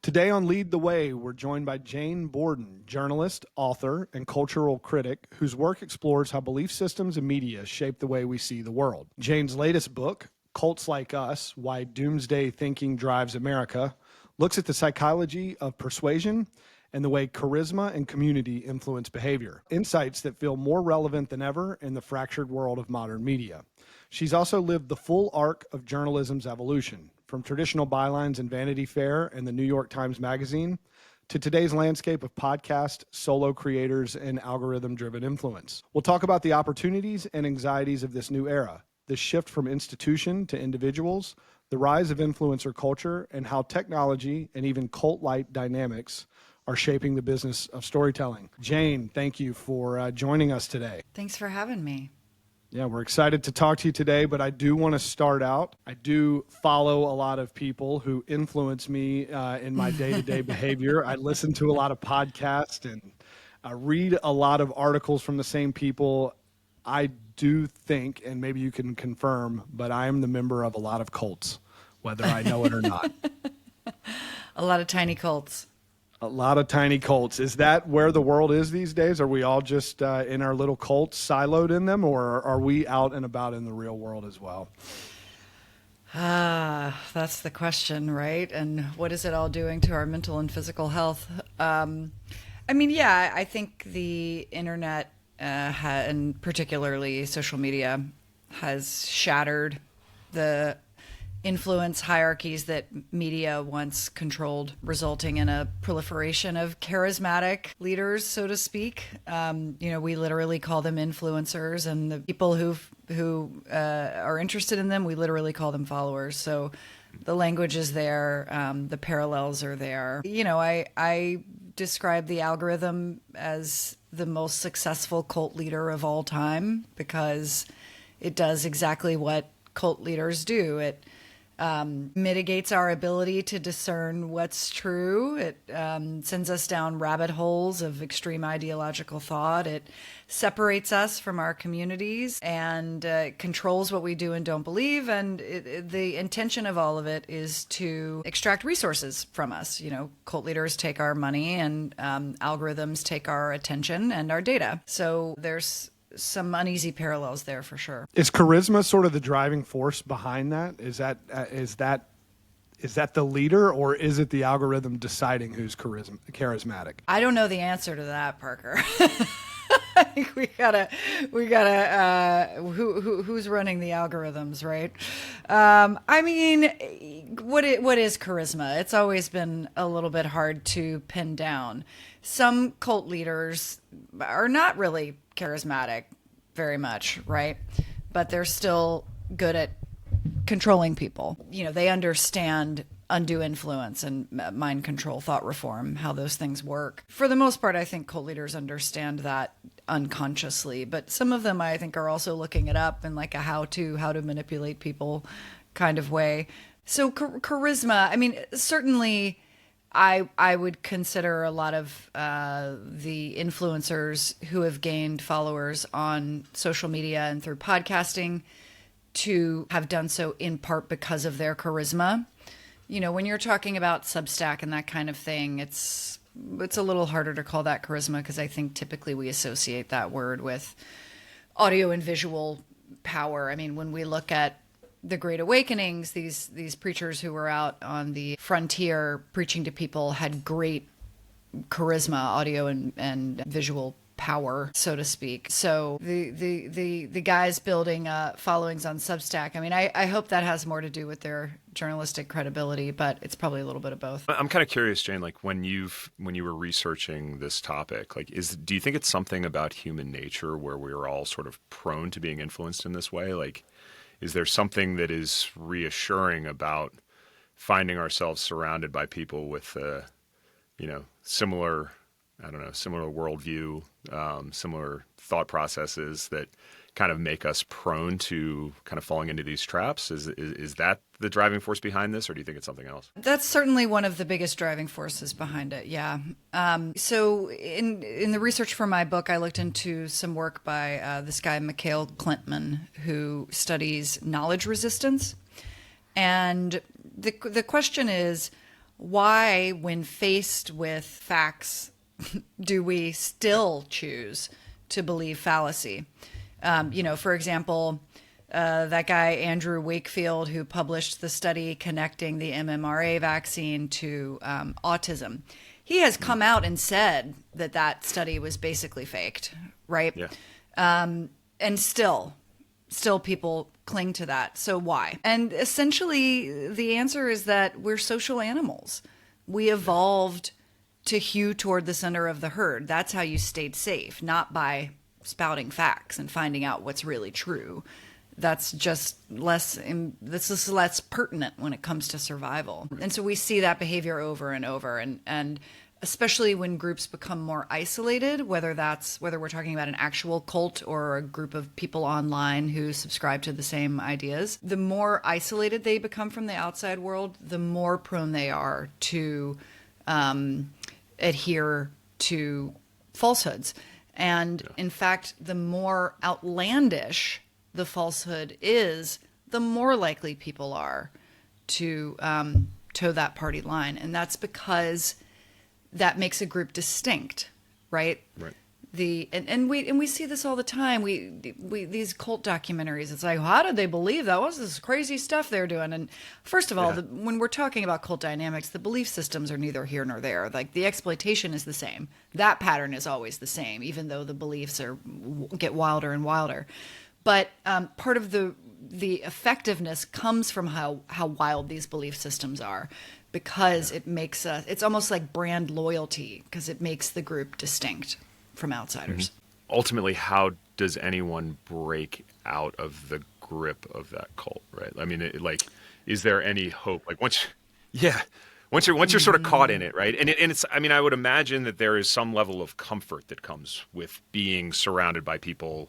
Today on Lead the Way, we're joined by Jane Borden, journalist, author, and cultural critic whose work explores how belief systems and media shape the way we see the world. Jane's latest book, Cults Like Us, Why Doomsday Thinking Drives America, looks at the psychology of persuasion and the way charisma and community influence behavior, insights that feel more relevant than ever in the fractured world of modern media. She's also lived the full arc of journalism's evolution, from traditional bylines in Vanity Fair and the New York Times Magazine to today's landscape of podcast, solo creators, and algorithm-driven influence. We'll talk about the opportunities and anxieties of this new era, the shift from institution to individuals, the rise of influencer culture, and how technology and even cult-like dynamics are shaping the business of storytelling. Jane, thank you for joining us today. Thanks for having me. Yeah, we're excited to talk to you today, but I do want to start out. I do follow a lot of people who influence me in my day-to-day behavior. I listen to a lot of podcasts and I read a lot of articles from the same people. I do think, and maybe you can confirm, but I am the member of a lot of cults, whether I know it or not. A lot of tiny cults. A lot of tiny cults. Is that where the world is these days? Are we all just in our little cults, siloed in them, or are we out and about in the real world as well? That's the question, right? And what is it all doing to our mental and physical health? I think the internet and particularly social media has shattered the influence hierarchies that media once controlled, resulting in a proliferation of charismatic leaders, so to speak. We literally call them influencers, and the people who are interested in them, we literally call them followers. So the language is there, the parallels are there. I describe the algorithm as the most successful cult leader of all time because it does exactly what cult leaders do. It mitigates our ability to discern what's true. It sends us down rabbit holes of extreme ideological thought. It separates us from our communities and controls what we do and don't believe. And the intention of all of it is to extract resources from us. Cult leaders take our money and algorithms take our attention and our data. So there's some uneasy parallels there for sure. Is charisma sort of the driving force behind that? Is that the leader, or is it the algorithm deciding who's charismatic? I don't know the answer to that, Parker. I think we gotta who's running the algorithms, right? What is charisma? It's always been a little bit hard to pin down. Some cult leaders are not really charismatic very much, right? But they're still good at controlling people. They understand undue influence and mind control, thought reform, how those things work. For the most part, I think cult leaders understand that unconsciously, but some of them I think are also looking it up in like a how to manipulate people kind of way. So charisma, certainly I would consider a lot of the influencers who have gained followers on social media and through podcasting to have done so in part because of their charisma. When you're talking about Substack and that kind of thing, it's a little harder to call that charisma because I think typically we associate that word with audio and visual power. When we look at the Great Awakenings, these preachers who were out on the frontier preaching to people had great charisma, audio and visual power, so to speak. So the guys building followings on Substack, I hope that has more to do with their journalistic credibility, but it's probably a little bit of both. I'm kind of curious, Jane, like when you were researching this topic, do you think it's something about human nature where we're all sort of prone to being influenced in this way? Like, is there something that is reassuring about finding ourselves surrounded by people with, similar worldview, similar thought processes that kind of make us prone to kind of falling into these traps? Is that the driving force behind this, or do you think it's something else? That's certainly one of the biggest driving forces behind it. Yeah. So in the research for my book, I looked into some work by this guy, Mikhail Klintman, who studies knowledge resistance. And the question is, why, when faced with facts, do we still choose to believe fallacy? For example, that guy, Andrew Wakefield, who published the study connecting the MMRA vaccine to autism, he has come out and said that study was basically faked, right? Yeah. And still people cling to that. So why? And essentially, the answer is that we're social animals. We evolved to hew toward the center of the herd. That's how you stayed safe, not by spouting facts and finding out what's really true. That's just less pertinent when it comes to survival. Right. And so we see that behavior over and over, and especially when groups become more isolated, whether we're talking about an actual cult or a group of people online who subscribe to the same ideas, the more isolated they become from the outside world, the more prone they are to adhere to falsehoods. And in fact, the more outlandish the falsehood is, the more likely people are to toe that party line. And that's because that makes a group distinct, right? Right. And we see this all the time. We these cult documentaries. It's like, how did they believe that? What's this crazy stuff they're doing? And first of all, when we're talking about cult dynamics, the belief systems are neither here nor there. Like, the exploitation is the same. That pattern is always the same, even though the beliefs get wilder and wilder. But part of the effectiveness comes from how wild these belief systems are, because it makes it's almost like brand loyalty, because it makes the group distinct from outsiders. Mm-hmm. Ultimately, how does anyone break out of the grip of that cult, right? I mean, is there any hope? Like, once you're sort of caught in it, right? And it's, I mean, I would imagine that there is some level of comfort that comes with being surrounded by people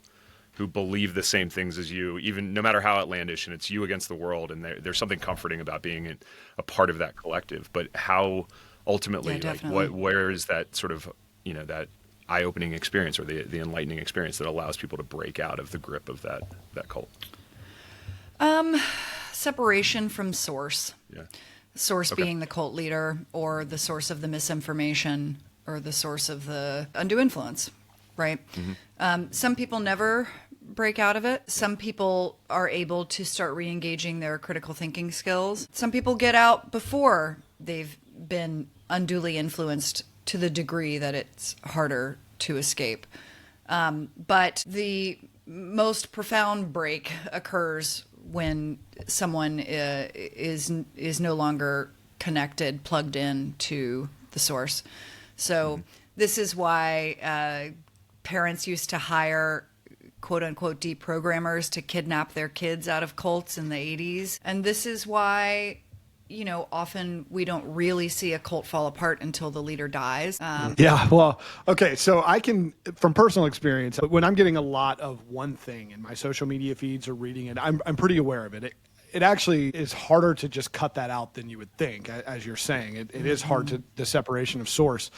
who believe the same things as you, even no matter how outlandish, and it's you against the world, and there's something comforting about being a part of that collective. But how ultimately, where is that sort of, that eye-opening experience, or the enlightening experience that allows people to break out of the grip of that cult? Separation from source. Yeah. Source being the cult leader, or the source of the misinformation, or the source of the undue influence, right? Mm-hmm. Some people never break out of it. Some people are able to start re-engaging their critical thinking skills. Some people get out before they've been unduly influenced to the degree that it's harder to escape. But the most profound break occurs when someone is no longer connected, plugged in to the source. So this is why parents used to hire quote-unquote deprogrammers to kidnap their kids out of cults in the 80s. And this is why, often we don't really see a cult fall apart until the leader dies. Yeah, well, okay, so I can, from personal experience, when I'm getting a lot of one thing in my social media feeds or reading it, I'm pretty aware of it. It actually is harder to just cut that out than you would think, as you're saying. It is hard to the separation of source.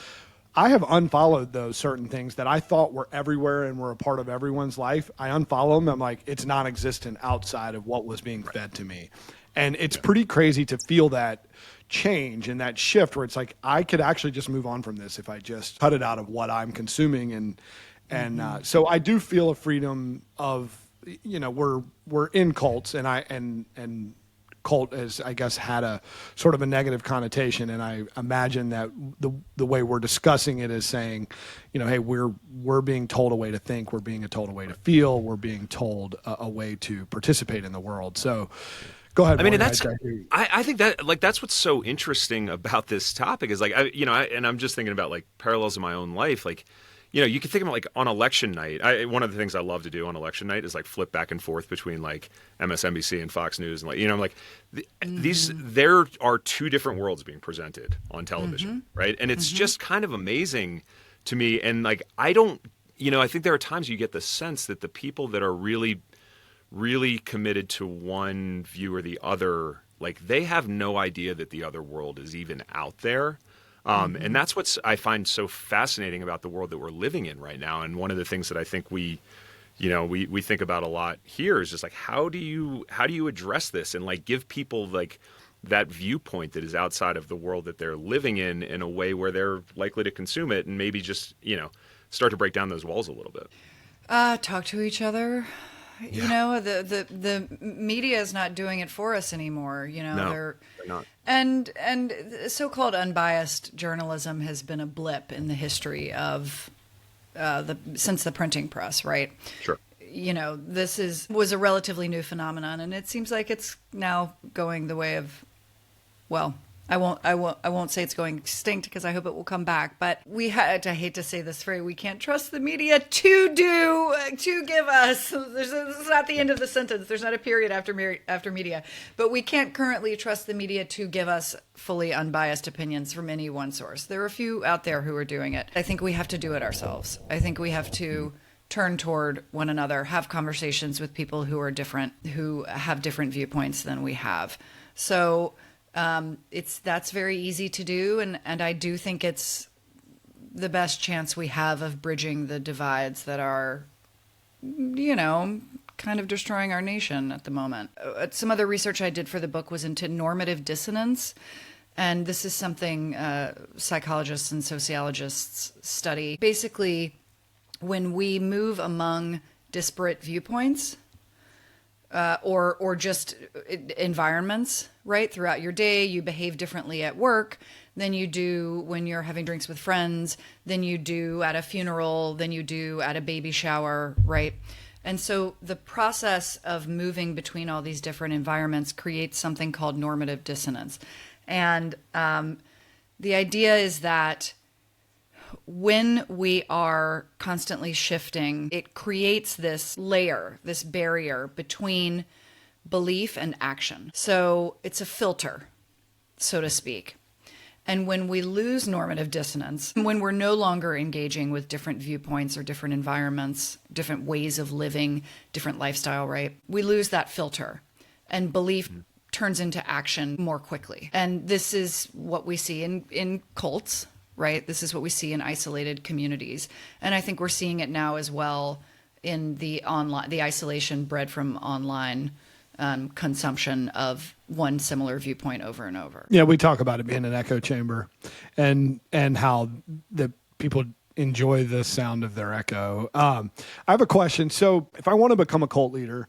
I have unfollowed those certain things that I thought were everywhere and were a part of everyone's life. I unfollow them. I'm like, it's non-existent outside of what was being fed to me. And it's pretty crazy to feel that change and that shift where it's like, I could actually just move on from this if I just cut it out of what I'm consuming. And so I do feel a freedom of, we're in cults, and cult has, I guess, had a sort of a negative connotation, and I imagine that the way we're discussing it is saying, hey, we're being told a way to think, we're being told a way to feel, we're being told a way to participate in the world. So go ahead. I mean, I think that that's what's so interesting about this topic is and I'm just thinking about parallels in my own life, you can think about on election night. One of the things I love to do on election night is flip back and forth between MSNBC and Fox News, and these. There are two different worlds being presented on television, right? And it's just kind of amazing to me. And I don't I think there are times you get the sense that the people that are really, really committed to one view or the other, like they have no idea that the other world is even out there. And that's what I find so fascinating about the world that we're living in right now. And one of the things that I think we think about a lot here is just like, how do you address this and like give people like that viewpoint that is outside of the world that they're living in a way where they're likely to consume it, and maybe just, start to break down those walls a little bit. Talk to each other. Yeah. The media is not doing it for us anymore. No, they're not. And so-called unbiased journalism has been a blip in the history of since the printing press, right? Sure. Was a relatively new phenomenon, and it seems like it's now going the way of, well, I won't say it's going extinct because I hope it will come back. But I hate to say this phrase, we can't trust the media to give us. This is not the end of the sentence. There's not a period after media. But we can't currently trust the media to give us fully unbiased opinions from any one source. There are a few out there who are doing it. I think we have to do it ourselves. I think we have to turn toward one another, have conversations with people who are different, who have different viewpoints than we have. So that's very easy to do, and I do think it's the best chance we have of bridging the divides that are, kind of destroying our nation at the moment. Some other research I did for the book was into normative dissonance, and this is something psychologists and sociologists study. Basically, when we move among disparate viewpoints, or just environments, right? Throughout your day, you behave differently at work than you do when you're having drinks with friends, than you do at a funeral, than you do at a baby shower, right? And so the process of moving between all these different environments creates something called normative dissonance. And the idea is that when we are constantly shifting, it creates this layer, this barrier between belief and action. So it's a filter, so to speak. And when we lose normative dissonance, when we're no longer engaging with different viewpoints or different environments, different ways of living, different lifestyle, right? We lose that filter, and belief turns into action more quickly. And this is what we see in cults, right? This is what we see in isolated communities. And I think we're seeing it now as well in the isolation bred from online consumption of one similar viewpoint over and over. Yeah, we talk about it being an echo chamber, and how the people enjoy the sound of their echo. I have a question. So if I want to become a cult leader,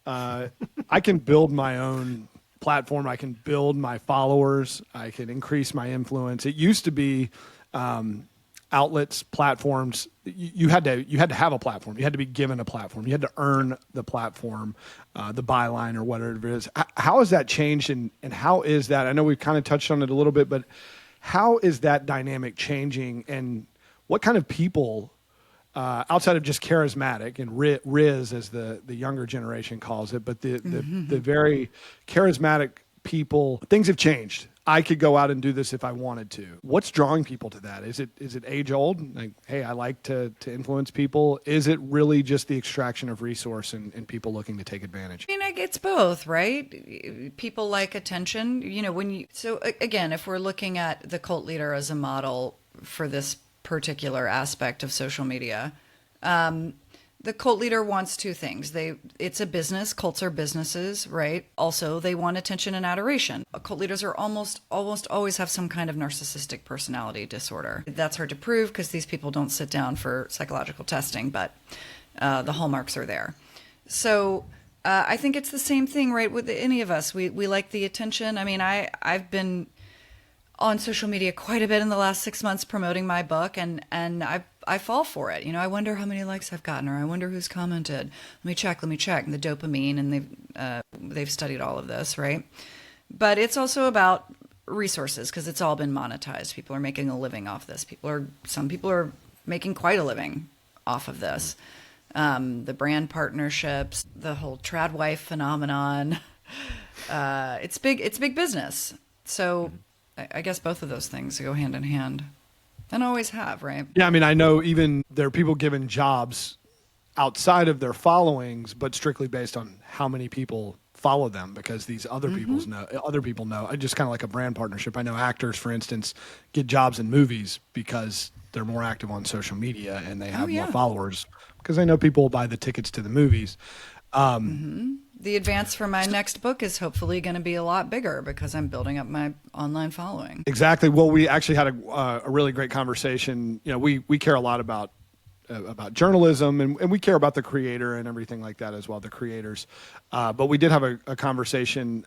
I can build my own platform. I can build my followers. I can increase my influence. It used to be outlets, platforms. You had to have a platform. You had to be given a platform. You had to earn the platform, the byline or whatever it is. How has that changed, and how is that? I know we've kind of touched on it a little bit, but how is that dynamic changing, and what kind of people, outside of just charismatic and Riz as the younger generation calls it, but the very charismatic people, things have changed. I could go out and do this if I wanted to. What's drawing people to that? Is it age old? Like, hey, I like to influence people. Is it really just the extraction of resource and people looking to take advantage? I mean, it's both, right? People like attention. So again, if we're looking at the cult leader as a model for this particular aspect of social media, the cult leader wants two things. It's a business. Cults are businesses, right? Also, they want attention and adoration. Cult leaders are almost always have some kind of narcissistic personality disorder. That's hard to prove because these people don't sit down for psychological testing, but the hallmarks are there. So I think it's the same thing, right? With any of us, we like the attention. I mean, I've been on social media quite a bit in the last 6 months promoting my book, and I fall for it. I wonder how many likes I've gotten, or I wonder who's commented. Let me check. And the dopamine, and they've studied all of this, right? But it's also about resources because it's all been monetized. People are making a living off this. Some people are making quite a living off of this. The brand partnerships, the whole trad wife phenomenon. It's big business. So I guess both of those things go hand in hand. And always have, right? Yeah, I mean, I know even there are people given jobs outside of their followings, but strictly based on how many people follow them, because these other other people know. I just kind of like a brand partnership. I know actors, for instance, get jobs in movies because they're more active on social media and they have more yeah. followers, because I know people will buy the tickets to the movies. The advance for my next book is hopefully going to be a lot bigger because I'm building up my online following. Exactly. Well, we actually had a really great conversation. You know, we care a lot about journalism, and we care about the creator and everything like that as well, the creators. But we did have a conversation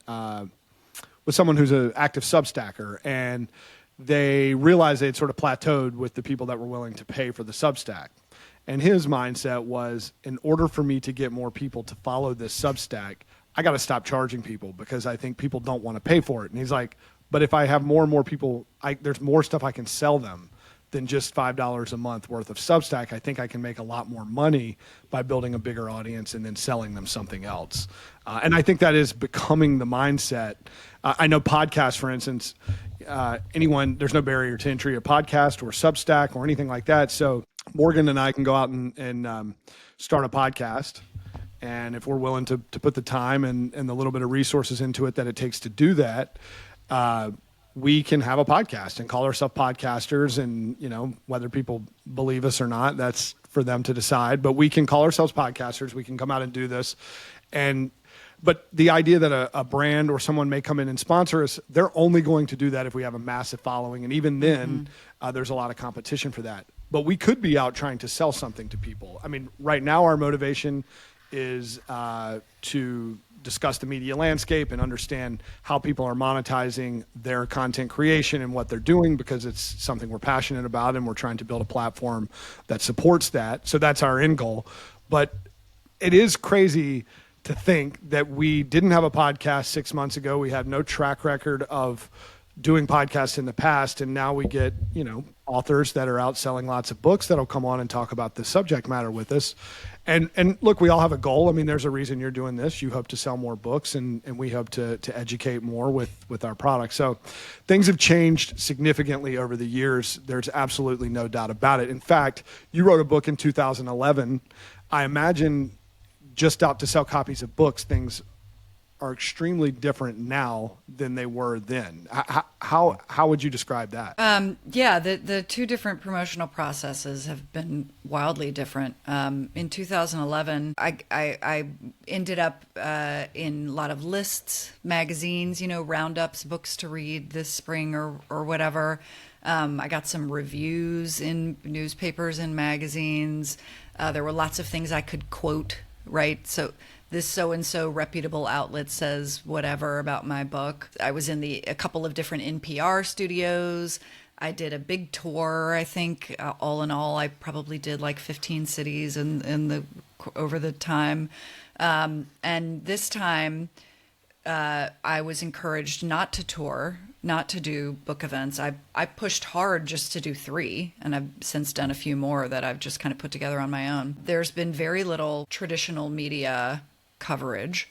with someone who's an active Substacker, and they realized they had sort of plateaued with the people that were willing to pay for the Substack. And his mindset was, in order for me to get more people to follow this Substack, I got to stop charging people because I think people don't want to pay for it. And he's like, but if I have more and more people, there's more stuff I can sell them than just $5 a month worth of Substack. I think I can make a lot more money by building a bigger audience and then selling them something else. And I think that is becoming the mindset. I know podcasts, for instance, there's no barrier to entry, a podcast or Substack or anything like that. So Morgan and I can go out and start a podcast. And if we're willing to put the time and the little bit of resources into it that it takes to do that, we can have a podcast and call ourselves podcasters. And, you know, whether people believe us or not, that's for them to decide. But we can call ourselves podcasters. We can come out and do this. But the idea that a brand or someone may come in and sponsor us, they're only going to do that if we have a massive following. And even then, there's a lot of competition for that. But we could be out trying to sell something to people. I mean, right now our motivation is to discuss the media landscape and understand how people are monetizing their content creation and what they're doing, because it's something we're passionate about and we're trying to build a platform that supports that. So that's our end goal. But it is crazy to think that we didn't have a podcast 6 months ago. We had no track record of doing podcasts in the past, and now we get, you know, authors that are out selling lots of books that'll come on and talk about the subject matter with us. And look, we all have a goal. I mean, there's a reason you're doing this. You hope to sell more books, and we hope to educate more with our products. So things have changed significantly over the years. There's absolutely no doubt about it. In fact, you wrote a book in 2011. I imagine just out to sell copies of books, things are extremely different now than they were then. How would you describe that? Yeah, the two different promotional processes have been wildly different. In 2011, I ended up in a lot of lists, magazines, you know, roundups, books to read this spring or whatever. I got some reviews in newspapers and magazines. There were lots of things I could quote, right? So this so-and-so reputable outlet says whatever about my book. I was in a couple of different NPR studios. I did a big tour, I think. All in all, I probably did like 15 cities over the time. And this time, I was encouraged not to tour, not to do book events. I pushed hard just to do 3, and I've since done a few more that I've just kind of put together on my own. There's been very little traditional media coverage,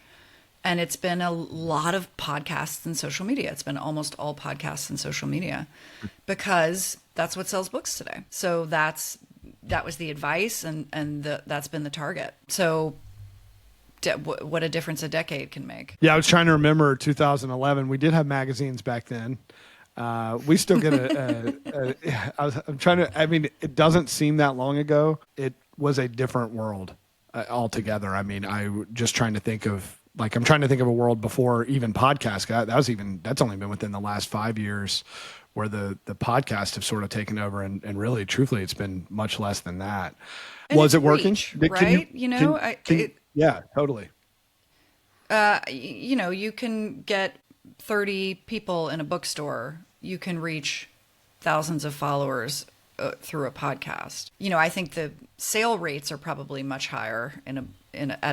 and it's been a lot of podcasts and social media. It's been almost all podcasts and social media because that's what sells books today. So that was the advice, and that's been the target. So what a difference a decade can make. Yeah, I was trying to remember 2011. We did have magazines back then. We still get I'm trying to, I mean, it doesn't seem that long ago. It was a different world altogether. I mean, I'm trying to think of a world before even podcasts. That's only been within the last 5 years where the podcasts have sort of taken over, and really, truthfully, it's been much less than that. And was it working? Reach, right? Yeah, totally. You know, you can get 30 people in a bookstore. You can reach thousands of followers through a podcast. You know, I think the sale rates are probably much higher at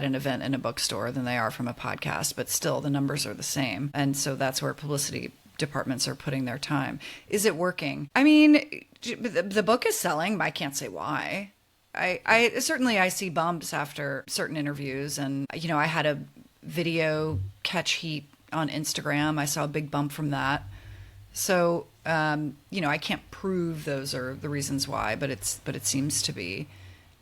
an event in a bookstore than they are from a podcast, but still the numbers are the same. And so that's where publicity departments are putting their time. Is it working? I mean, the book is selling. I can't say why. I certainly see bumps after certain interviews, and you know, I had a video catch heat on Instagram. I saw a big bump from that. So I can't prove those are the reasons why, but it seems to be.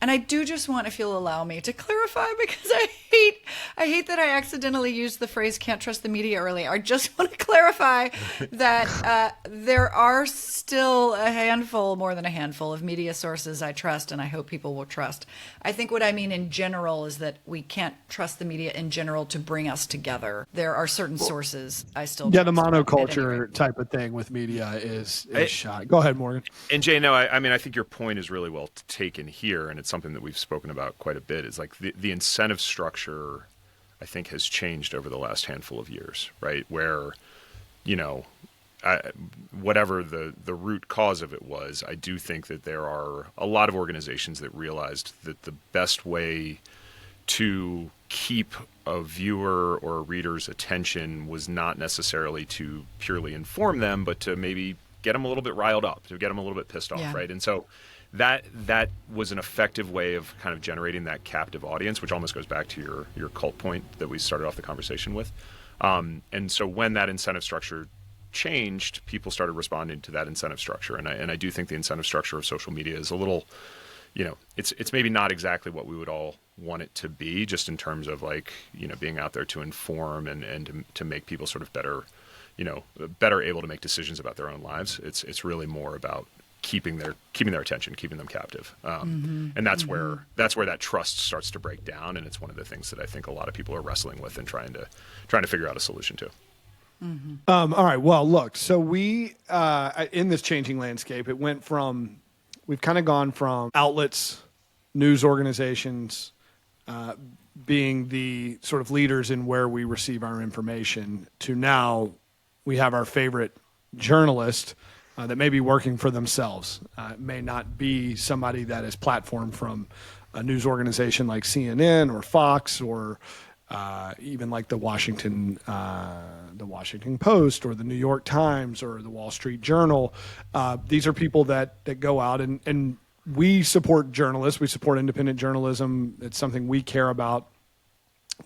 And I do just want, if you'll allow me to clarify, because I hate that I accidentally used the phrase "can't trust the media" earlier. I just want to clarify that there are still more than a handful of media sources I trust, and I hope people will trust. I think what I mean in general is that we can't trust the media in general to bring us together. There are certain sources I still Yeah, the trust, monoculture type of thing with media is shot. Go ahead, Morgan. And Jay, no, I mean, I think your point is really well taken here, and it's something that we've spoken about quite a bit. Is like the incentive structure, I think, has changed over the last handful of years, right? Where, whatever the root cause of it was, I do think that there are a lot of organizations that realized that the best way to keep a viewer or a reader's attention was not necessarily to purely inform them, but to maybe get them a little bit riled up, to get them a little bit pissed off, right? And so that was an effective way of kind of generating that captive audience, which almost goes back to your cult point that we started off the conversation with. And so when that incentive structure changed, people started responding to that incentive structure. And I do think the incentive structure of social media is a little, it's maybe not exactly what we would all want it to be, just in terms of like, being out there to inform and to make people sort of better able to make decisions about their own lives. It's really more about keeping their attention, keeping them captive, and that's where that trust starts to break down. And it's one of the things that I think a lot of people are wrestling with and trying to figure out a solution to. All right. Well, look. So we in this changing landscape, we've kind of gone from outlets, news organizations, being the sort of leaders in where we receive our information, to now we have our favorite journalist that may be working for themselves. It may not be somebody that is platformed from a news organization like CNN or Fox or even like the Washington Post or the New York Times or the Wall Street Journal. These are people that go out and we support journalists. We support independent journalism. It's something we care about,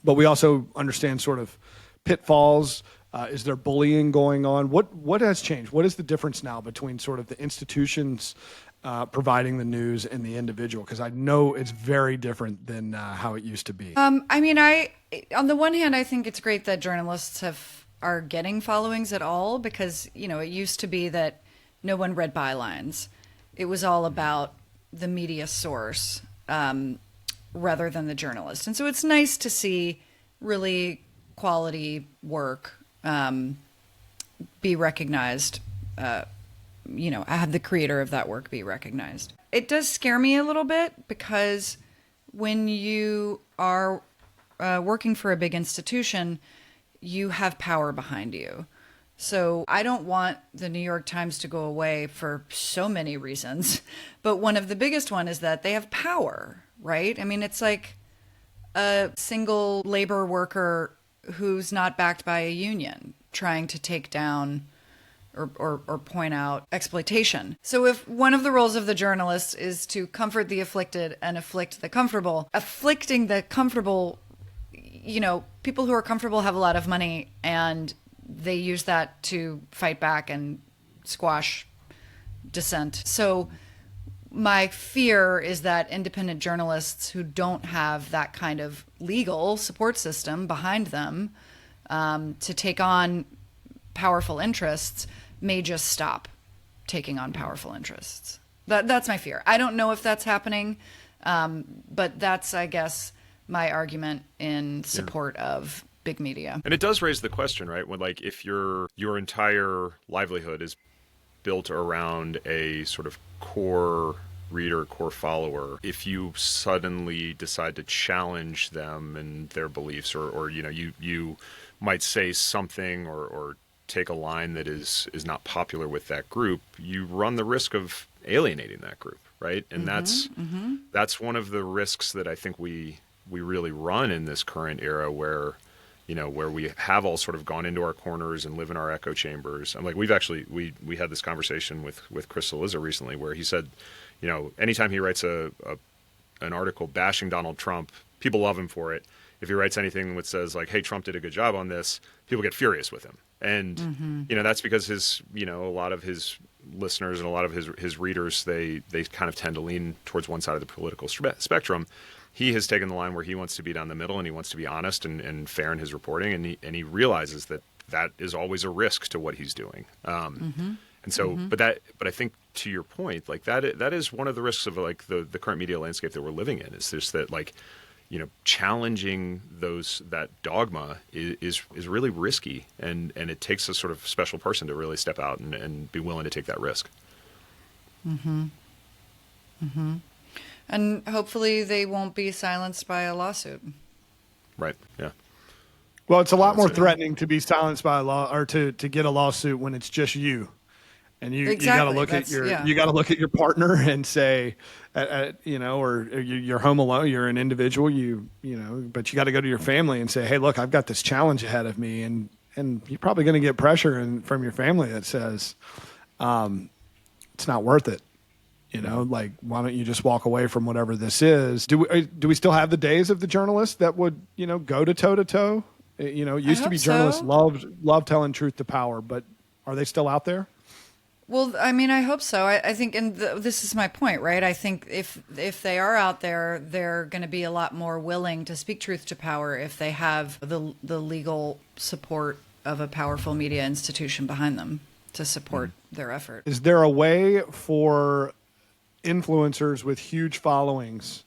but we also understand sort of pitfalls. Is there bullying going on? What has changed? What is the difference now between sort of the institutions providing the news and the individual? Because I know it's very different than how it used to be. On the one hand, I think it's great that journalists are getting followings at all, because it used to be that no one read bylines. It was all about the media source rather than the journalist, and so it's nice to see really quality work be recognized, have the creator of that work be recognized. It does scare me a little bit, because when you are working for a big institution, you have power behind you. So I don't want the New York Times to go away for so many reasons, but one of the biggest one is that they have power, right? I mean, it's like a single labor worker who's not backed by a union trying to take down or point out exploitation. So if one of the roles of the journalist is to comfort the afflicted and afflict the comfortable, afflicting the comfortable, people who are comfortable have a lot of money, and they use that to fight back and squash dissent. So my fear is that independent journalists who don't have that kind of legal support system behind them to take on powerful interests may just stop taking on powerful interests. That's my fear. I don't know if that's happening, but that's, I guess, my argument in support of big media. And it does raise the question, right? When, like, if your entire livelihood is built around a sort of core reader, core follower, if you suddenly decide to challenge them and their beliefs, or you might say something or take a line that is not popular with that group, you run the risk of alienating that group, right? And that's one of the risks that I think we really run in this current era, where we have all sort of gone into our corners and live in our echo chambers. And like, we had this conversation with Chris Cillizza recently, where he said, anytime he writes an article bashing Donald Trump, people love him for it. if he writes anything that says like, "Hey, Trump did a good job on this," people get furious with him. And that's because a lot of his listeners and a lot of his readers, they kind of tend to lean towards one side of the political spectrum. He has taken the line where he wants to be down the middle, and he wants to be honest and fair in his reporting, and he realizes that is always a risk to what he's doing. And so, but I think to your point, like that is one of the risks of like the current media landscape that we're living in, is just that, like, challenging that dogma is really risky, and it takes a sort of special person to really step out and be willing to take that risk. And hopefully they won't be silenced by a lawsuit. Right. Yeah. Well, it's a lot more threatening to be silenced by a law, or to get a lawsuit when it's just you. And you got to look at you got to look at your partner and say, or you're home alone, you're an individual, but you got to go to your family and say, hey, look, I've got this challenge ahead of me, and you're probably going to get pressure from your family that says, it's not worth it. Like, why don't you just walk away from whatever this is? Do we still have the days of the journalists that would, go to toe to toe? It used to be journalists loved telling truth to power, but are they still out there? Well, I mean, I hope so. I think, and this is my point, right? I think if they are out there, they're going to be a lot more willing to speak truth to power if they have the legal support of a powerful media institution behind them to support their effort. Is there a way for influencers with huge followings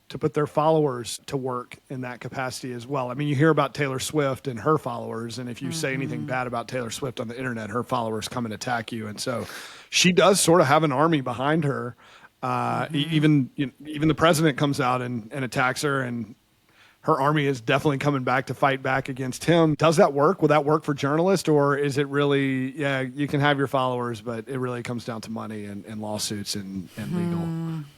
to put their followers to work in that capacity as well? I mean, you hear about Taylor Swift and her followers, and if you say anything bad about Taylor Swift on the internet, her followers come and attack you. And so she does sort of have an army behind her. Even the president comes out and attacks her, and her army is definitely coming back to fight back against him. Does that work? Will that work for journalists, or is it really, you can have your followers, but it really comes down to money and lawsuits and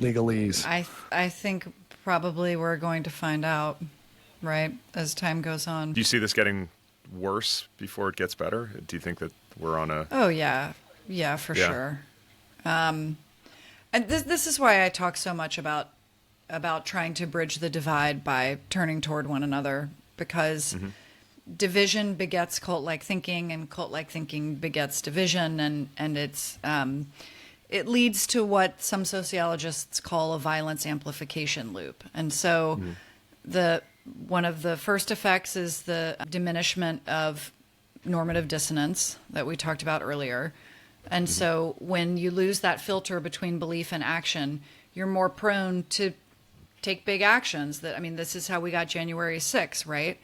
legalese? I think probably we're going to find out, right, as time goes on. Do you see this getting worse before it gets better? Do you think that we're on a... Oh, yeah. Yeah, for sure. And this is why I talk so much about trying to bridge the divide by turning toward one another, because division begets cult-like thinking, and cult-like thinking begets division, and it's... it leads to what some sociologists call a violence amplification loop. And so one of the first effects is the diminishment of normative dissonance that we talked about earlier. And so when you lose that filter between belief and action, you're more prone to take big actions. This is how we got January 6th, right?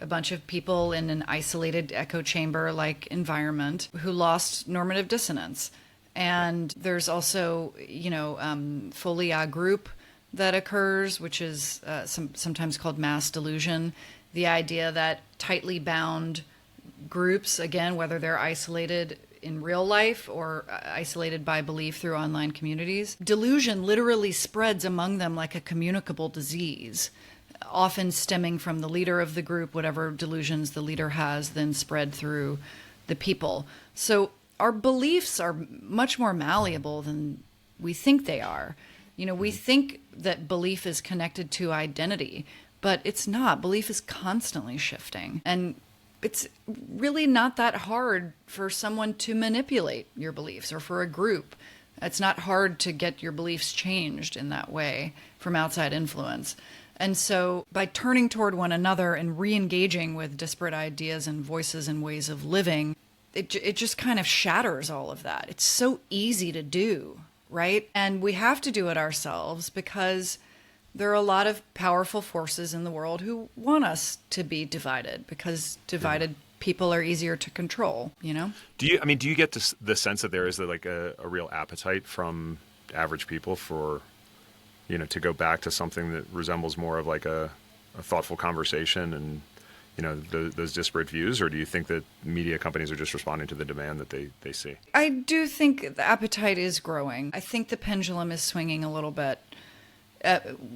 A bunch of people in an isolated echo chamber-like environment who lost normative dissonance. And there's also, folia group that occurs, which is sometimes called mass delusion. The idea that tightly bound groups, again, whether they're isolated in real life or isolated by belief through online communities, delusion literally spreads among them like a communicable disease, often stemming from the leader of the group. Whatever delusions the leader has then spread through the people. So our beliefs are much more malleable than we think they are. We think that belief is connected to identity, but it's not. Belief is constantly shifting. And it's really not that hard for someone to manipulate your beliefs, or for a group. It's not hard to get your beliefs changed in that way from outside influence. And so by turning toward one another and re-engaging with disparate ideas and voices and ways of living, it just kind of shatters all of that. It's so easy to do, right? And we have to do it ourselves because there are a lot of powerful forces in the world who want us to be divided, because divided people are easier to control, Do you get the sense that there is like a real appetite from average people for, to go back to something that resembles more of like a thoughtful conversation and, those disparate views? Or do you think that media companies are just responding to the demand that they see? I do think the appetite is growing. I think the pendulum is swinging a little bit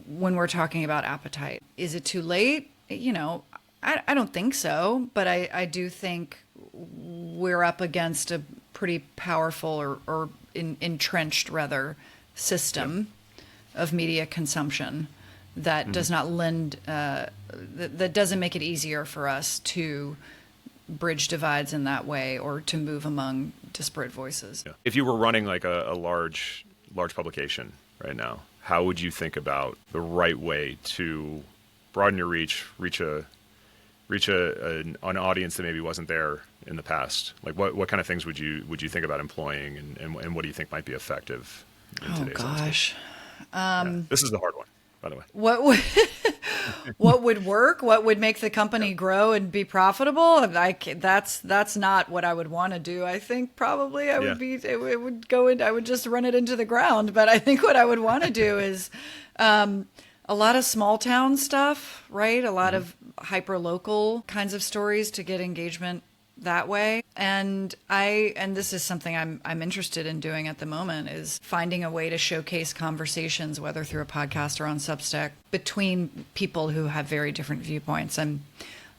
when we're talking about appetite. Is it too late? I don't think so, but I do think we're up against a pretty powerful or entrenched, rather, system of media consumption that does not lend that doesn't make it easier for us to bridge divides in that way or to move among disparate voices. Yeah. If you were running like a large publication right now, how would you think about the right way to broaden your reach an audience that maybe wasn't there in the past? Like what kind of things would you think about employing, and what do you think might be effective in today's landscape? This is the hard one, by the way. What would work? What would make the company grow and be profitable? That's not what I would want to do. I think probably I would just run it into the ground. But I think what I would want to do is a lot of small town stuff, right? A lot of hyper local kinds of stories to get engagement that way. And this is something I'm interested in doing at the moment, is finding a way to showcase conversations, whether through a podcast or on Substack, between people who have very different viewpoints. And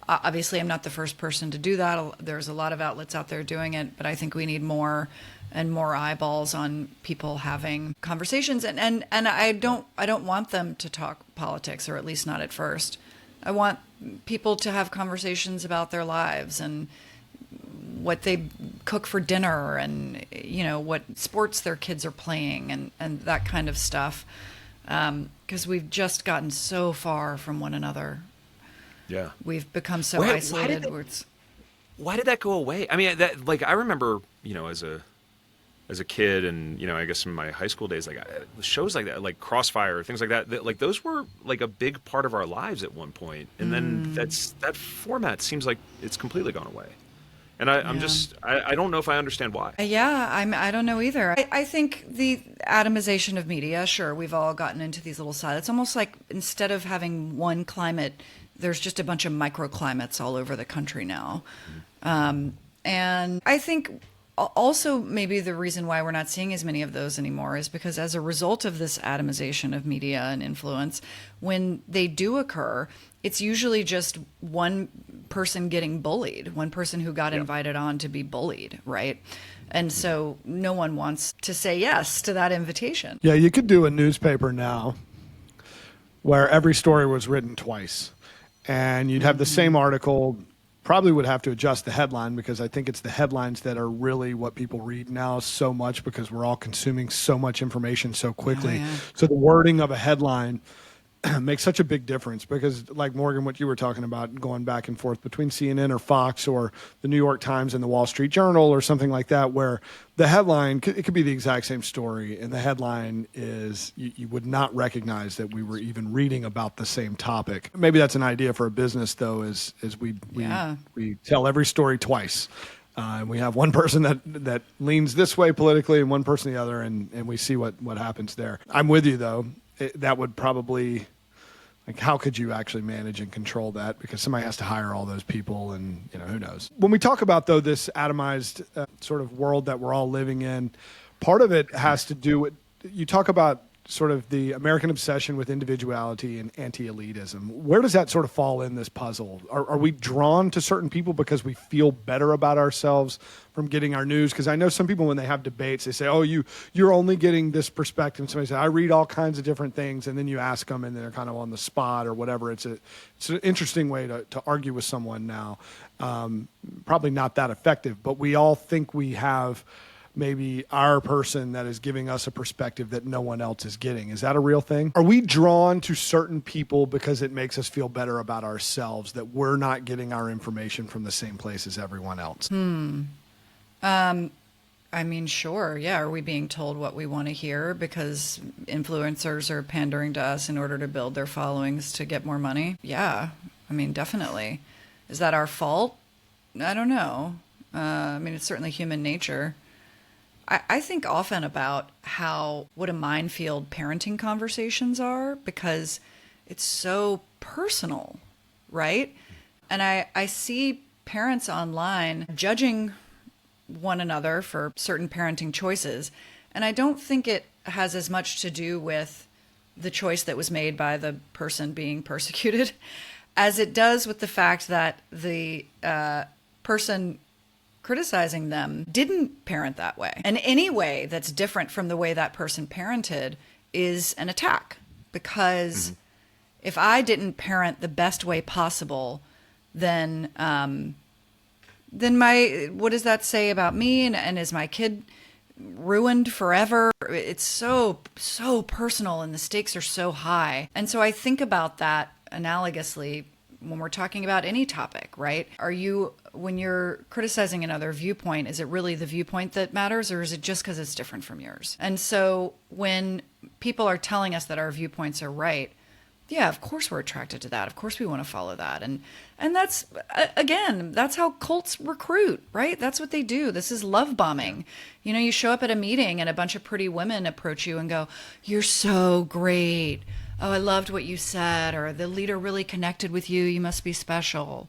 obviously I'm not the first person to do that. There's a lot of outlets out there doing it, but I think we need more and more eyeballs on people having conversations. And I don't want them to talk politics, or at least not at first. I want people to have conversations about their lives and what they cook for dinner, and what sports their kids are playing, and that kind of stuff, because we've just gotten so far from one another. Yeah, we've become so isolated. Why did that go away? I mean, I remember, as a kid, and I guess in my high school days, shows like that, like Crossfire, things like that, like those were like a big part of our lives at one point, and then that format seems like it's completely gone away. And I don't know if I understand why. I don't know either. I think the atomization of media, sure, we've all gotten into these little silos. It's almost like instead of having one climate, there's just a bunch of microclimates all over the country now. And I think also maybe the reason why we're not seeing as many of those anymore is because as a result of this atomization of media and influence, when they do occur, it's usually just one person getting bullied, one person who got invited on to be bullied, right? And so no one wants to say yes to that invitation. Yeah, you could do a newspaper now where every story was written twice, and you'd have the same article. Probably would have to adjust the headline, because I think it's the headlines that are really what people read now so much, because we're all consuming so much information so quickly. Oh, yeah. So the wording of a headline makes such a big difference, because like Morgan, what you were talking about, going back and forth between CNN or Fox or the New York Times and the Wall Street Journal or something like that, where the headline, it could be the exact same story, and the headline is, you would not recognize that we were even reading about the same topic. Maybe that's an idea for a business, though, is we tell every story twice. And we have one person that leans this way politically and one person the other, and we see what happens there. I'm with you, though. That would probably, like, how could you actually manage and control that? Because somebody has to hire all those people, and who knows. When we talk about, though, this atomized sort of world that we're all living in, part of it has to do with, you talk about sort of the American obsession with individuality and anti-elitism. Where does that sort of fall in this puzzle? Are we drawn to certain people because we feel better about ourselves from getting our news? Because I know some people, when they have debates, they say, oh, you're only getting this perspective. Somebody says, I read all kinds of different things, and then you ask them, and they're kind of on the spot or whatever. It's an interesting way to argue with someone now. Probably not that effective, but we all think we have maybe our person that is giving us a perspective that no one else is getting. Is that a real thing? Are we drawn to certain people because it makes us feel better about ourselves, that we're not getting our information from the same place as everyone else? I mean, sure. Yeah. Are we being told what we want to hear because influencers are pandering to us in order to build their followings to get more money? Yeah. I mean, definitely. Is that our fault? I don't know. I mean, it's certainly human nature. I think often about what a minefield parenting conversations are, because it's so personal, right? And I see parents online judging one another for certain parenting choices, and I don't think it has as much to do with the choice that was made by the person being persecuted as it does with the fact that the person criticizing them didn't parent that way. And any way that's different from the way that person parented is an attack, because if I didn't parent the best way possible, then what does that say about me? And is my kid ruined forever? It's so personal, and the stakes are so high. And so I think about that analogously when we're talking about any topic, right? When you're criticizing another viewpoint, is it really the viewpoint that matters, or is it just because it's different from yours? And so when people are telling us that our viewpoints are right, yeah, of course we're attracted to that. Of course we want to follow that. And that's, again, that's how cults recruit, right? That's what they do. This is love bombing. You know, you show up at a meeting and a bunch of pretty women approach you and go, "You're so great. Oh, I loved what you said," or "The leader really connected with you. You must be special,"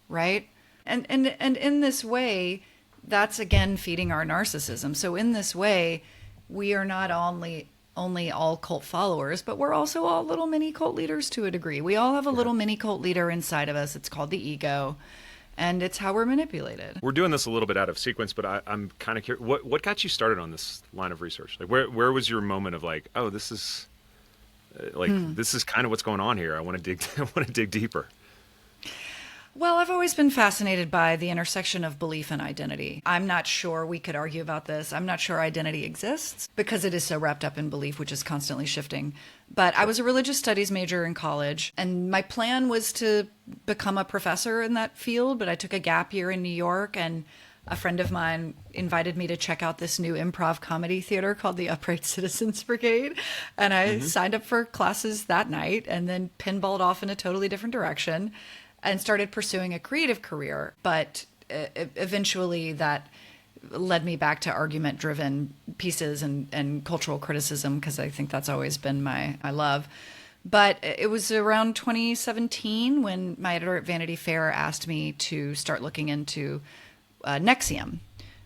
right? And in this way, that's again feeding our narcissism. So in this way, we are not only all cult followers, but we're also all little mini cult leaders to a degree. We all have a little mini cult leader inside of us. It's called the ego, and it's how we're manipulated. We're doing this a little bit out of sequence, but I'm kind of curious. What got you started on this line of research? Like, where was your moment of like, oh, this is this is kind of what's going on here. I want to dig deeper. Well, I've always been fascinated by the intersection of belief and identity. I'm not sure we could argue about this. I'm not sure identity exists because it is so wrapped up in belief, which is constantly shifting. But I was a religious studies major in college, and my plan was to become a professor in that field, but I took a gap year in New York, and a friend of mine invited me to check out this new improv comedy theater called the Upright Citizens Brigade. And I signed up for classes that night and then pinballed off in a totally different direction and started pursuing a creative career. But eventually that led me back to argument-driven pieces and cultural criticism, because I think that's always been my love. But it was around 2017 when my editor at Vanity Fair asked me to start looking into Nexium,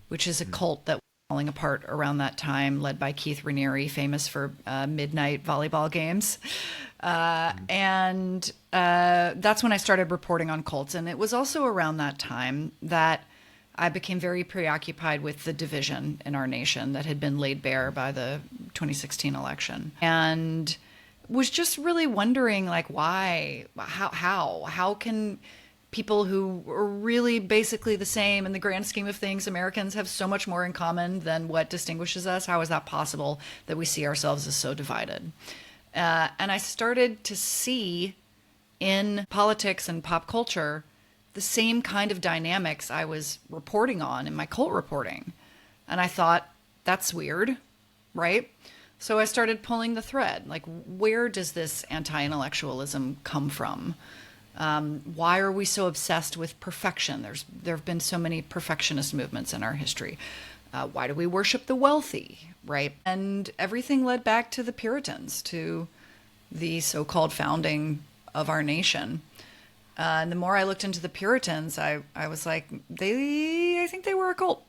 which is a cult that was falling apart around that time, led by Keith Raniere, famous for midnight volleyball games. And that's when I started reporting on cults. And it was also around that time that I became very preoccupied with the division in our nation that had been laid bare by the 2016 election. And was just really wondering, like, why, how can people who are really basically the same in the grand scheme of things, Americans, have so much more in common than what distinguishes us? How is that possible that we see ourselves as so divided? And I started to see in politics and pop culture the same kind of dynamics I was reporting on in my cult reporting. And I thought, that's weird, right? So I started pulling the thread. Like, where does this anti-intellectualism come from? Why are we so obsessed with perfection? There have been so many perfectionist movements in our history. Why do we worship the wealthy, right? And everything led back to the Puritans, to the so-called founding of our nation. And the more I looked into the Puritans, I was like, I think they were a cult.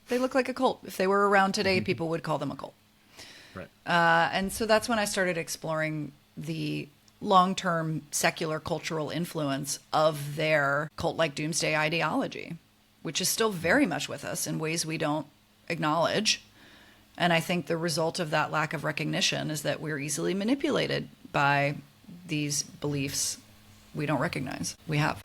They look like a cult. If they were around today, people would call them a cult. Right. And so that's when I started exploring the long-term secular cultural influence of their cult-like doomsday ideology, which is still very much with us in ways we don't acknowledge. And I think the result of that lack of recognition is that we're easily manipulated by these beliefs we don't recognize we have.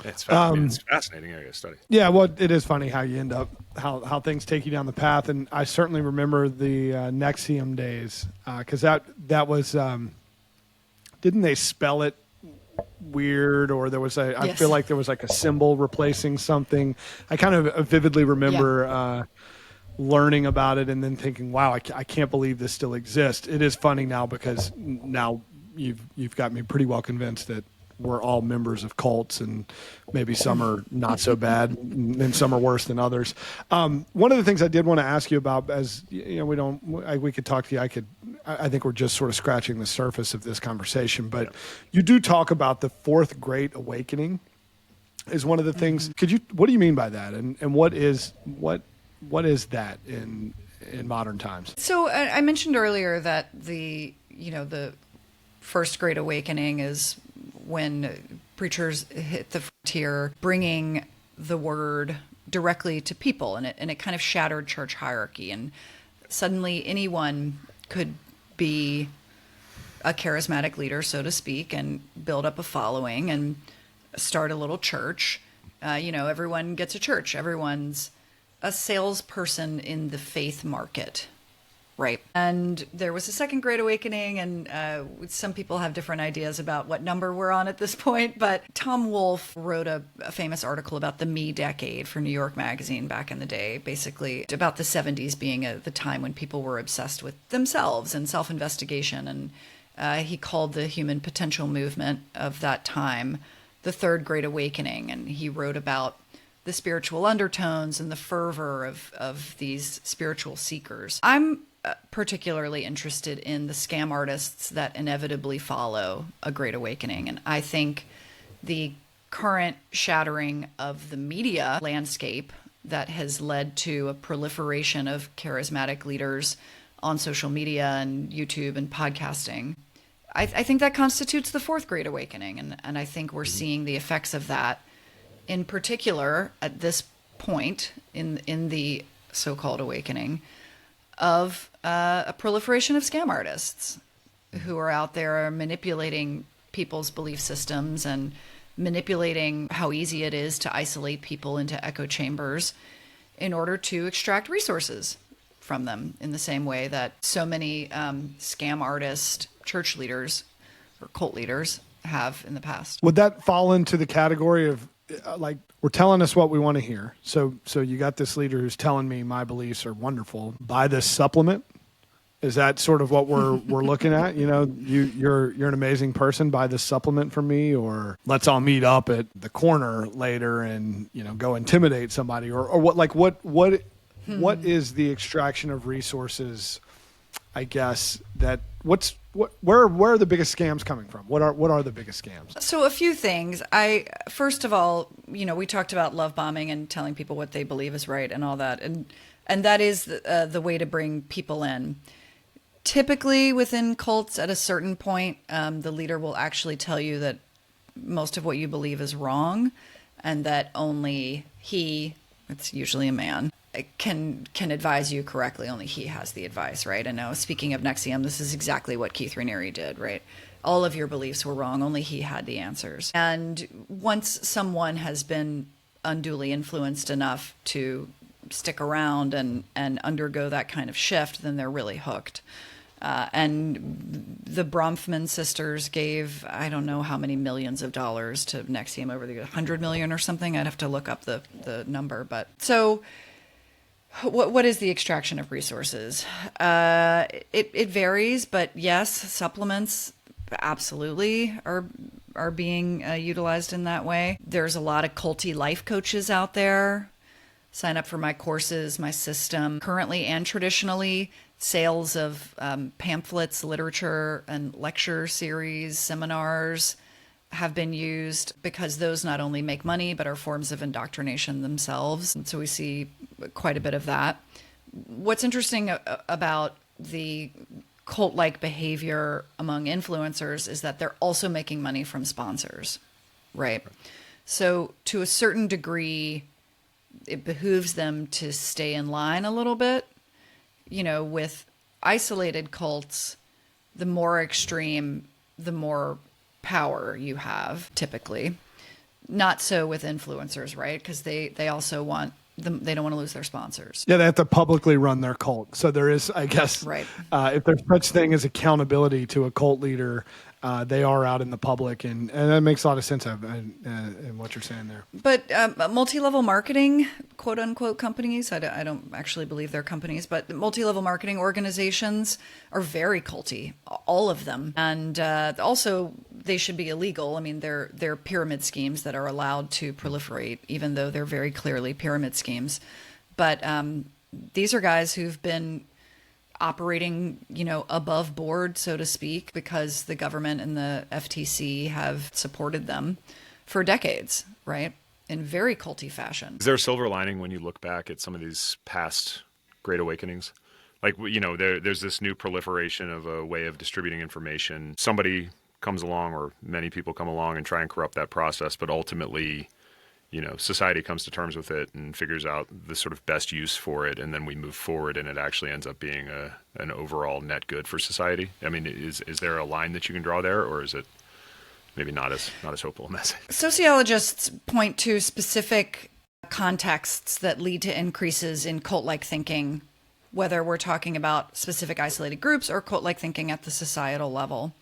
It's fascinating. It's a fascinating area of study. Yeah, well, it is funny how you end up, how things take you down the path. And I certainly remember the Nexium days, because that was, didn't they spell it weird, or there was I Yes. feel like there was like a symbol replacing something. I kind of vividly remember learning about it and then thinking, wow, I can't believe this still exists. It is funny now because now you've got me pretty well convinced that we're all members of cults, and maybe some are not so bad and some are worse than others. One of the things I did want to ask you about, as you know, we could talk to you. I think we're just sort of scratching the surface of this conversation, but you do talk about the fourth great awakening is one of the things. What do you mean by that? And what is that in modern times? So I mentioned earlier that the first great awakening is when preachers hit the frontier, bringing the word directly to people, and it kind of shattered church hierarchy, and suddenly anyone could be a charismatic leader, so to speak, and build up a following and start a little church. Everyone gets a church. Everyone's a salesperson in the faith market, right? And there was a second Great Awakening, and some people have different ideas about what number we're on at this point. But Tom Wolfe wrote a famous article about the Me Decade for New York Magazine back in the day, basically about the 70s being the time when people were obsessed with themselves and self-investigation. And he called the human potential movement of that time the Third Great Awakening. And he wrote about the spiritual undertones and the fervor of these spiritual seekers. I'm particularly interested in the scam artists that inevitably follow a Great Awakening. And I think the current shattering of the media landscape that has led to a proliferation of charismatic leaders on social media and YouTube and podcasting, I think that constitutes the Fourth Great Awakening. And I think we're seeing the effects of that, in particular at this point in the so-called awakening, of a proliferation of scam artists who are out there manipulating people's belief systems and manipulating how easy it is to isolate people into echo chambers in order to extract resources from them, in the same way that so many scam artist church leaders or cult leaders have in the past. Would that fall into the category of like, we're telling us what we want to hear? So you got this leader who's telling me my beliefs are wonderful. Buy this supplement. Is that sort of what we're looking at? You're an amazing person. Buy this supplement from me, or let's all meet up at the corner later and go intimidate somebody, or what? Like what is the extraction of resources? I guess where are the biggest scams coming from? What are the biggest scams? So a few things. First of all, we talked about love bombing and telling people what they believe is right and all that, and that is the way to bring people in. Typically, within cults, at a certain point, the leader will actually tell you that most of what you believe is wrong, and that only he, it's usually a man, can advise you correctly. Only he has the advice, right? And now, speaking of NXIVM, this is exactly what Keith Raniere did, right? All of your beliefs were wrong. Only he had the answers. And once someone has been unduly influenced enough to stick around and undergo that kind of shift, then they're really hooked. And the Bronfman sisters gave, I don't know how many millions of dollars to NXIVM over the 100 million or something. I'd have to look up the number. But so what is the extraction of resources? It varies, but yes, supplements absolutely are being utilized in that way. There's a lot of culty life coaches out there. Sign up for my courses, my system. Currently and traditionally, sales of pamphlets, literature, and lecture series, seminars have been used because those not only make money, but are forms of indoctrination themselves. And so we see quite a bit of that. What's interesting about the cult-like behavior among influencers is that they're also making money from sponsors, right? So to a certain degree, it behooves them to stay in line a little bit. With isolated cults, the more extreme, the more power you have, typically. Not so with influencers, right? Because they also want them, they don't want to lose their sponsors. Yeah, they have to publicly run their cult. So there is, I guess, right. If there's such thing as accountability to a cult leader, they are out in the public, and that makes a lot of sense in what you're saying there. But multi-level marketing, quote unquote, companies, I don't actually believe they're companies, but multi-level marketing organizations are very culty, all of them. And also, they should be illegal. I mean, they're pyramid schemes that are allowed to proliferate, even though they're very clearly pyramid schemes. But these are guys who've been operating, above board, so to speak, because the government and the FTC have supported them for decades, right? In very culty fashion. Is there a silver lining when you look back at some of these past Great Awakenings? Like, there's this new proliferation of a way of distributing information. Somebody comes along, or many people come along and try and corrupt that process, but ultimately, society comes to terms with it and figures out the sort of best use for it, and then we move forward, and it actually ends up being an overall net good for society? I mean, is there a line that you can draw there, or is it maybe not as hopeful a message? Sociologists point to specific contexts that lead to increases in cult-like thinking, whether we're talking about specific isolated groups or cult-like thinking at the societal level.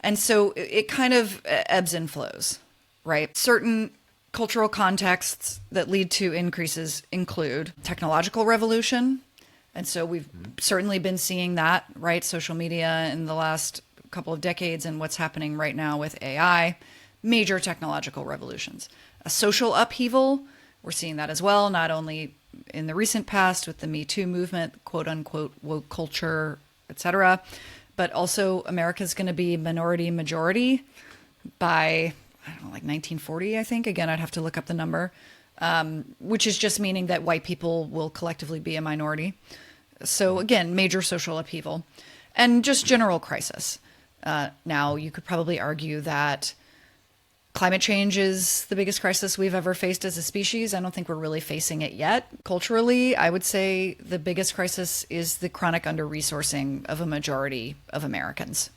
And so it kind of ebbs and flows, right? Certain cultural contexts that lead to increases include technological revolution. And so we've certainly been seeing that, right? Social media in the last couple of decades and what's happening right now with AI, major technological revolutions. A social upheaval, we're seeing that as well, not only in the recent past with the Me Too movement, quote unquote, woke culture, etc., but also America's going to be minority majority by, I don't know, like 1940, I think. Again, I'd have to look up the number, which is just meaning that white people will collectively be a minority. So again, major social upheaval and just general crisis. Now, you could probably argue that climate change is the biggest crisis we've ever faced as a species. I don't think we're really facing it yet. Culturally, I would say the biggest crisis is the chronic under-resourcing of a majority of Americans.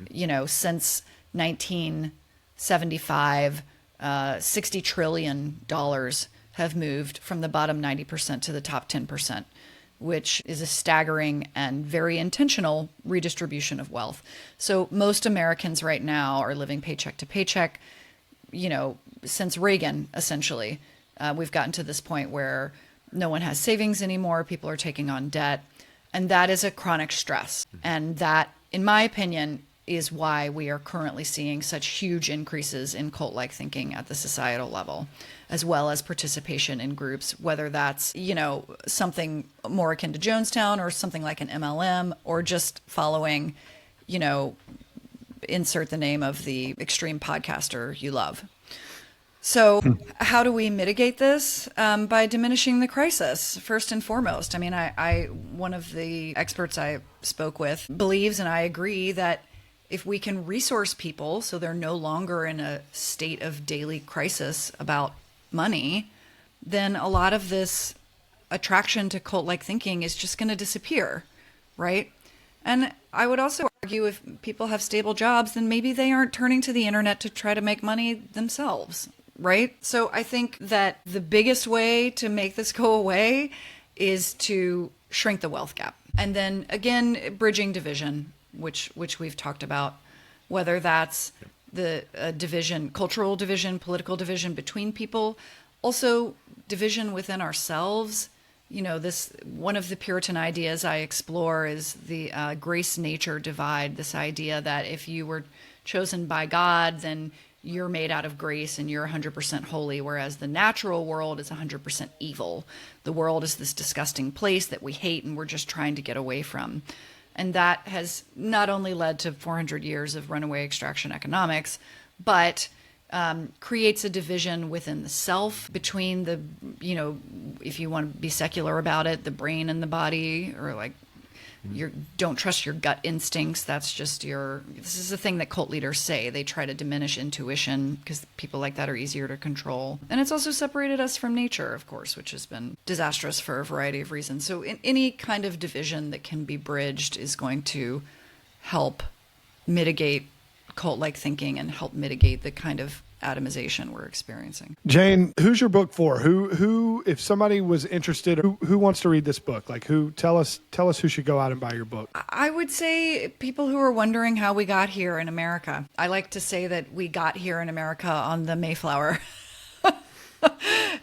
Since 1975, $60 trillion have moved from the bottom 90% to the top 10%, which is a staggering and very intentional redistribution of wealth. So most Americans right now are living paycheck to paycheck. Since Reagan, essentially, we've gotten to this point where no one has savings anymore. People are taking on debt. And that is a chronic stress. And that, in my opinion, is why we are currently seeing such huge increases in cult-like thinking at the societal level, as well as participation in groups, whether that's, something more akin to Jonestown or something like an MLM, or just following, insert the name of the extreme podcaster you love. So how do we mitigate this? By diminishing the crisis, first and foremost. I mean, I one of the experts I spoke with believes, and I agree, that if we can resource people so they're no longer in a state of daily crisis about money, then a lot of this attraction to cult-like thinking is just going to disappear, right? And I would also argue if people have stable jobs, then maybe they aren't turning to the internet to try to make money themselves, right? So I think that the biggest way to make this go away is to shrink the wealth gap. And then again, bridging division, which we've talked about, whether that's the division, cultural division, political division between people, also division within ourselves. This one of the Puritan ideas I explore is the grace-nature divide, this idea that if you were chosen by God, then you're made out of grace and you're 100% holy, whereas the natural world is 100% evil. The world is this disgusting place that we hate and we're just trying to get away from. And that has not only led to 400 years of runaway extraction economics, but creates a division within the self between the, if you want to be secular about it, the brain and the body, or like don't trust your gut instincts. That's just this is a thing that cult leaders say. They try to diminish intuition because people like that are easier to control. And it's also separated us from nature, of course, which has been disastrous for a variety of reasons. So any kind of division that can be bridged is going to help mitigate cult-like thinking and help mitigate the kind of atomization we're experiencing. Jane, who's your book for? Who if somebody was interested, who wants to read this book? Like tell us who should go out and buy your book. I would say people who are wondering how we got here in America. I like to say that we got here in America on the Mayflower.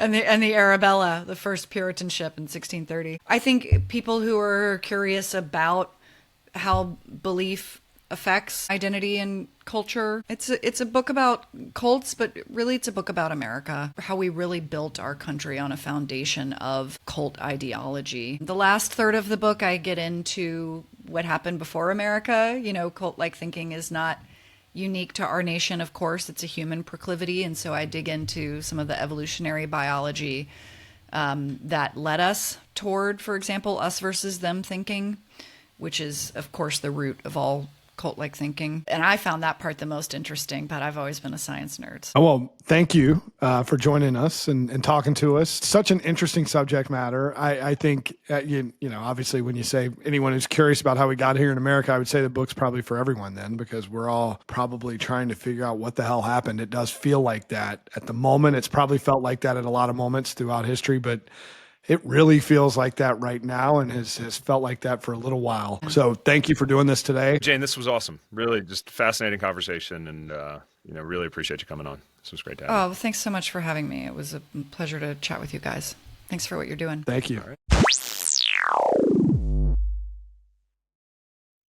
and the Arabella, the first Puritan ship in 1630. I think people who are curious about how belief affects identity and culture. It's a book about cults, but really it's a book about America, how we really built our country on a foundation of cult ideology. The last third of the book, I get into what happened before America. Cult-like thinking is not unique to our nation, of course. It's a human proclivity, and so I dig into some of the evolutionary biology that led us toward, for example, us versus them thinking, which is, of course, the root of all cult-like thinking. And I found that part the most interesting, but I've always been a science nerd. So. Oh, well, thank you for joining us and talking to us. Such an interesting subject matter. I think, you know, obviously when you say anyone who's curious about how we got here in America, I would say the book's probably for everyone then, because we're all probably trying to figure out what the hell happened. It does feel like that at the moment. It's probably felt like that at a lot of moments throughout history, but it really feels like that right now and has felt like that for a little while. So thank you for doing this today. Jane, this was awesome. Really just fascinating conversation, and you know, really appreciate you coming on. This was great to have you. Oh, thanks so much for having me. It was a pleasure to chat with you guys. Thanks for what you're doing. Thank you. All right.